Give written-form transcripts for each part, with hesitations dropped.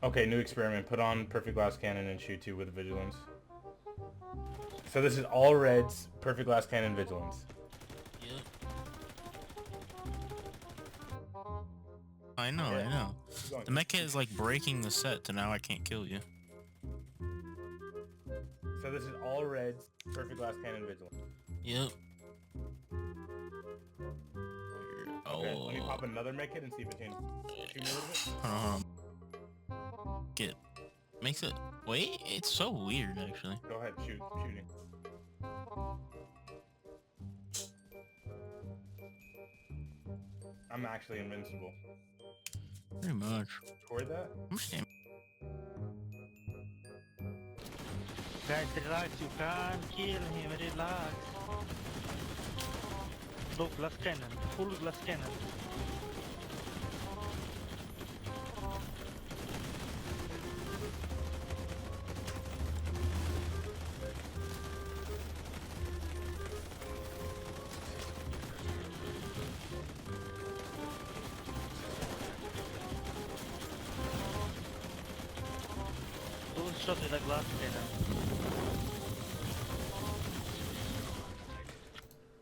Okay, new experiment. Put on perfect glass cannon and shoot 2 with vigilance. So this is all reds, perfect glass cannon, vigilance. Yep. I know, Okay. I know. Keep going. The mecha is like breaking the set to now I can't kill you. So this is all reds, perfect glass cannon, vigilance. Yep. Okay, let me Oh. pop another med kit and see if it changes. Shoot me a little bit. Hold on. Get. Makes it. Wait, it's so weird actually. Go ahead, shooting. I'm actually invincible. Pretty much. Scored that? How much damage? Guys, relax, you can't kill him, relax. Look, glass cannon, full glass cannon. Two shots with a glass cannon.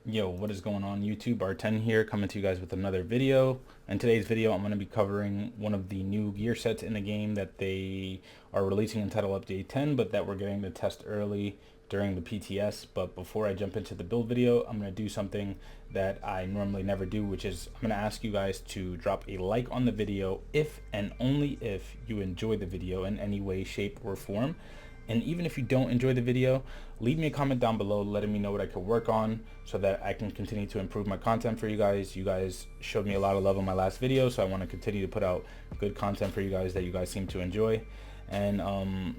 Yo, what is going on YouTube? R10 here, coming to you guys with another video. In today's video, I'm going to be covering one of the new gear sets in the game that they are releasing in Title Update 10, but that we're getting to test early during the PTS. But before I jump into the build video, I'm going to do something that I normally never do, which is I'm going to ask you guys to drop a like on the video if and only if you enjoy the video in any way, shape, or form. And even if you don't enjoy the video, leave me a comment down below letting me know what I could work on so that I can continue to improve my content for you guys. You guys showed me a lot of love on my last video, so I want to continue to put out good content for you guys that you guys seem to enjoy. And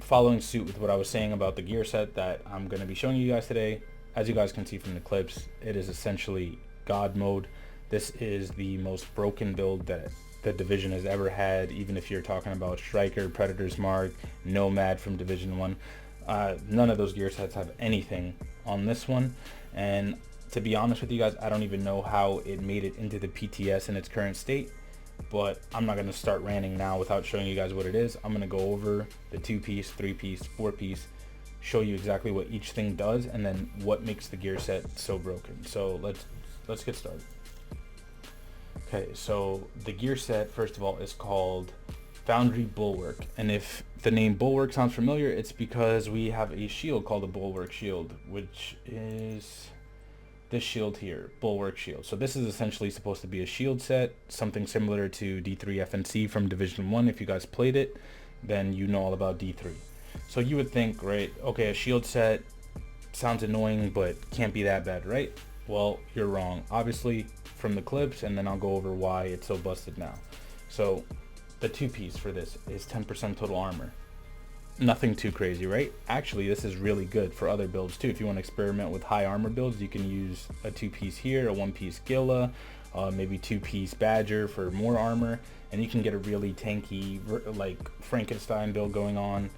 following suit with what I was saying about the gear set that I'm going to be showing you guys today, as you guys can see from the clips, it is essentially God mode. This is the most broken build that the Division has ever had, even if you're talking about Striker, Predator's Mark, Nomad from Division 1. None of those gear sets have anything on this one, and to be honest with you guys, I don't even know how it made it into the PTS in its current state, but I'm not going to start ranting now without showing you guys what it is. I'm going to go over the 2-piece, 3-piece, 4-piece, show you exactly what each thing does, and then what makes the gear set so broken. So let's get started. Okay, so the gear set, first of all, is called Foundry Bulwark. And if the name Bulwark sounds familiar, it's because we have a shield called a Bulwark Shield, which is this shield here, Bulwark Shield. So this is essentially supposed to be a shield set, something similar to D3 FNC from Division 1. If you guys played it, then you know all about D3. So you would think, right, okay, a shield set sounds annoying, but can't be that bad, right? Well, you're wrong. Obviously, from the clips, and then I'll go over why it's so busted now. So the 2-piece for this is 10% total armor. Nothing too crazy, right? Actually, this is really good for other builds too. If you want to experiment with high armor builds, you can use a 2-piece here, a 1-piece Gila, maybe 2-piece Badger for more armor, and you can get a really tanky, like Frankenstein build going on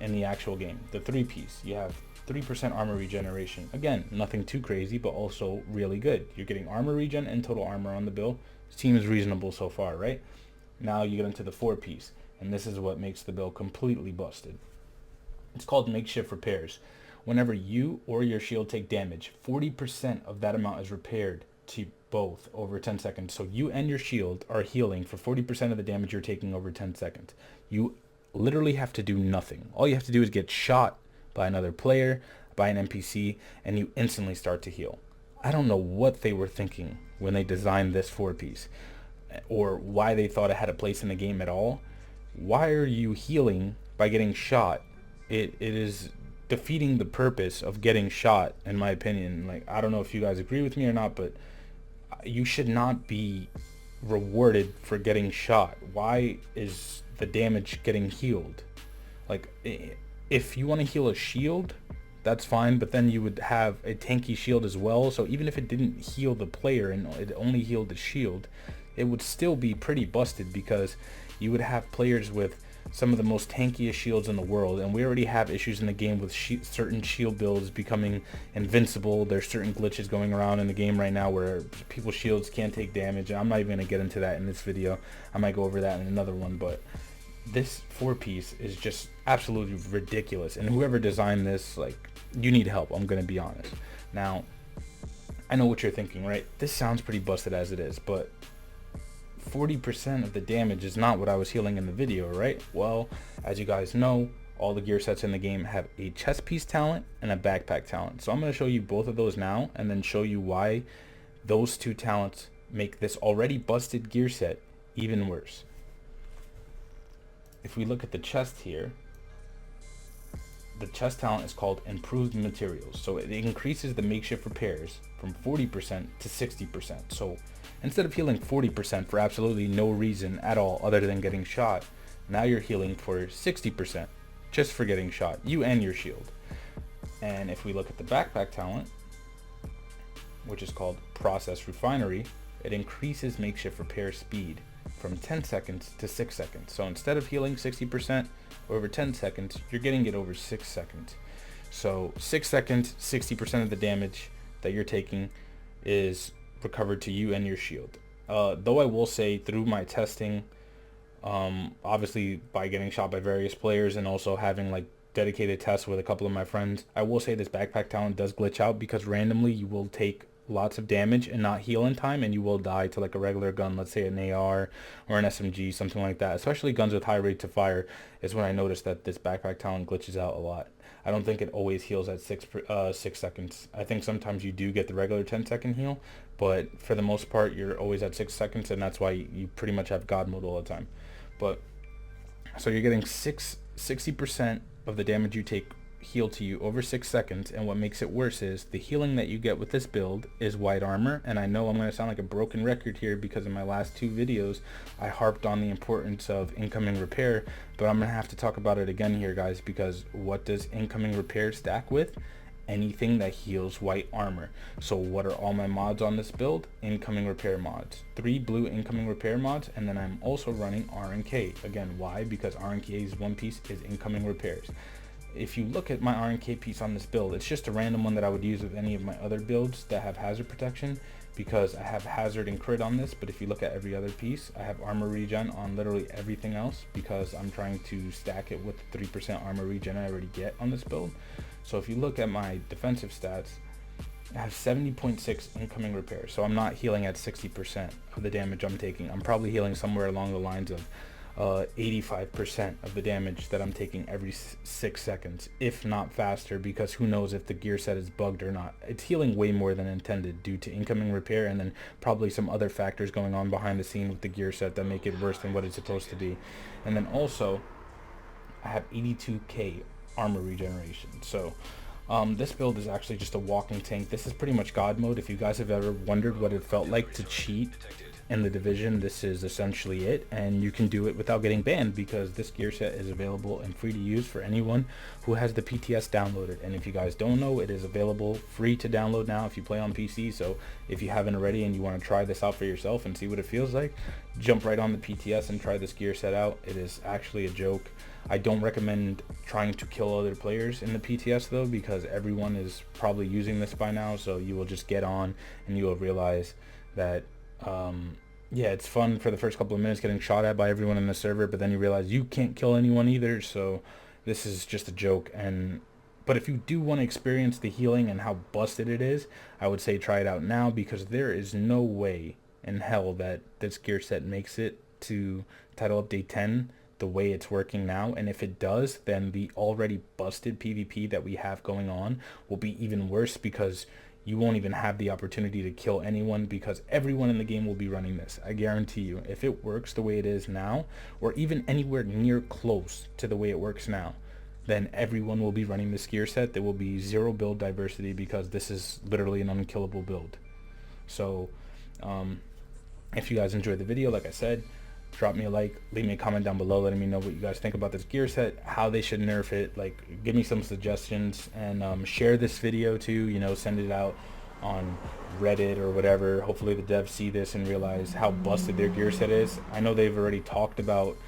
in the actual game. The 3-piece, you have 3% armor regeneration. Again, nothing too crazy, but also really good. You're getting armor regen and total armor on the build. Seems reasonable so far, right? Now you get into the 4-piece, and this is what makes the build completely busted. It's called makeshift repairs. Whenever you or your shield take damage, 40% of that amount is repaired to both over 10 seconds. So you and your shield are healing for 40% of the damage you're taking over 10 seconds. You literally have to do nothing. All you have to do is get shot by another player, by an NPC, and you instantly start to heal. I don't know what they were thinking when they designed this 4-piece, or why they thought it had a place in the game at all. Why are you healing by getting shot? It is defeating the purpose of getting shot, in my opinion. Like, I don't know if you guys agree with me or not, but you should not be rewarded for getting shot. Why is the damage getting healed? Like, if you want to heal a shield, that's fine, but then you would have a tanky shield as well. So even if it didn't heal the player and it only healed the shield, it would still be pretty busted, because you would have players with some of the most tankiest shields in the world, and we already have issues in the game with certain shield builds becoming invincible. There's certain glitches going around in the game right now where people's shields can't take damage, and I'm not even going to get into that in this video. I might go over that in another one, but this 4-piece is just absolutely ridiculous, and whoever designed this, like, you need help, I'm gonna be honest. Now, I know what you're thinking, right? This sounds pretty busted as it is, but 40% of the damage is not what I was healing in the video, right? Well, as you guys know, all the gear sets in the game have a chest piece talent and a backpack talent. So I'm going to show you both of those now, and then show you why those two talents make this already busted gear set even worse. If we look at the chest here, the chest talent is called improved materials. So it increases the makeshift repairs from 40% to 60%. So instead of healing 40% for absolutely no reason at all other than getting shot, now you're healing for 60% just for getting shot, you and your shield. And if we look at the backpack talent, which is called process refinery, it increases makeshift repair speed from 10 seconds to 6 seconds. So instead of healing 60% over 10 seconds, you're getting it over 6 seconds. So 6 seconds, 60% of the damage that you're taking is recovered to you and your shield. Though I will say, through my testing, obviously by getting shot by various players and also having like dedicated tests with a couple of my friends, I will say this backpack talent does glitch out because randomly you will take lots of damage and not heal in time, and you will die to like a regular gun, let's say an AR or an SMG, something like that. Especially guns with high rate to fire is when I noticed that this backpack talent glitches out a lot. I don't think it always heals at 6 seconds. I think sometimes you do get the regular 10-second heal, but for the most part you're always at 6 seconds, and that's why you pretty much have God mode all the time. But so you're getting 60% of the damage you take healed to you over 6 seconds, and what makes it worse is the healing that you get with this build is white armor. And I know I'm going to sound like a broken record here because in my last two videos I harped on the importance of incoming repair, but I'm going to have to talk about it again here, guys, because what does incoming repair stack with? Anything that heals white armor. So what are all my mods on this build? Incoming repair mods, 3 blue incoming repair mods, and then I'm also running RNK. Again, why? Because RNK's one piece is incoming repairs. If you look at my RNK piece on this build, it's just a random one that I would use with any of my other builds that have hazard protection, because I have hazard and crit on this. But if you look at every other piece, I have armor regen on literally everything else because I'm trying to stack it with the 3% armor regen I already get on this build. So if you look at my defensive stats, I have 70.6 incoming repair. So I'm not healing at 60% of the damage I'm taking. I'm probably healing somewhere along the lines of 85% of the damage that I'm taking every 6 seconds, if not faster, because who knows if the gear set is bugged or not. It's healing way more than intended due to incoming repair, and then probably some other factors going on behind the scene with the gear set that make it worse than what it's supposed to be. And then also I have 82k armor regeneration. So this build is actually just a walking tank. This is pretty much God mode. If you guys have ever wondered what it felt like to cheat in the Division, this is essentially it, and you can do it without getting banned because this gear set is available and free to use for anyone who has the PTS downloaded. And if you guys don't know, it is available free to download now if you play on PC. So if you haven't already and you want to try this out for yourself and see what it feels like, jump right on the PTS and try this gear set out. It is actually a joke. I don't recommend trying to kill other players in the PTS though, because everyone is probably using this by now, so you will just get on and you will realize that yeah, it's fun for the first couple of minutes getting shot at by everyone in the server, but then you realize you can't kill anyone either. So this is just a joke. But if you do want to experience the healing and how busted it is, I would say try it out now, because there is no way in hell that this gear set makes it to Title Update 10 the way it's working now. And if it does, then the already busted PvP that we have going on will be even worse, because you won't even have the opportunity to kill anyone, because everyone in the game will be running this. I guarantee you, if it works the way it is now, or even anywhere near close to the way it works now, then everyone will be running this gear set. There will be zero build diversity, because this is literally an unkillable build. So if you guys enjoyed the video, like I said, drop me a like, leave me a comment down below letting me know what you guys think about this gear set, how they should nerf it, like give me some suggestions, and share this video too, you know, send it out on Reddit or whatever. Hopefully the devs see this and realize how busted their gear set is. I know they've already talked about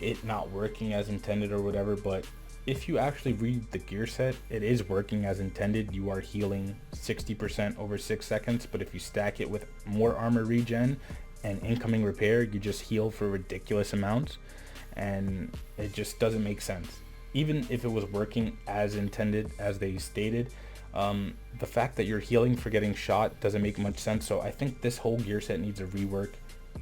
it not working as intended or whatever, but if you actually read the gear set, it is working as intended. You are healing 60% over 6 seconds, but if you stack it with more armor regen and incoming repair, you just heal for ridiculous amounts. and it just doesn't make sense. Even if it was working as intended, as they stated, the fact that you're healing for getting shot doesn't make much sense. So I think this whole gear set needs a rework.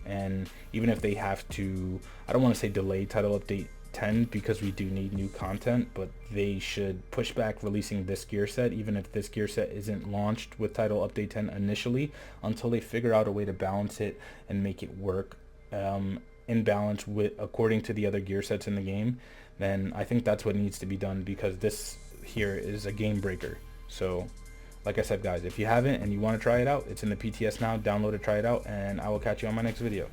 And even if they have to, I don't want to say delay title update 10 because we do need new content, but they should push back releasing this gear set, even if this gear set isn't launched with title update 10 initially, until they figure out a way to balance it and make it work in balance with according to the other gear sets in the game. Then I think that's what needs to be done, because this here is a game breaker. So like I said, guys, if you haven't and you want to try it out, it's in the PTS now. Download it, try it out, and I will catch you on my next video.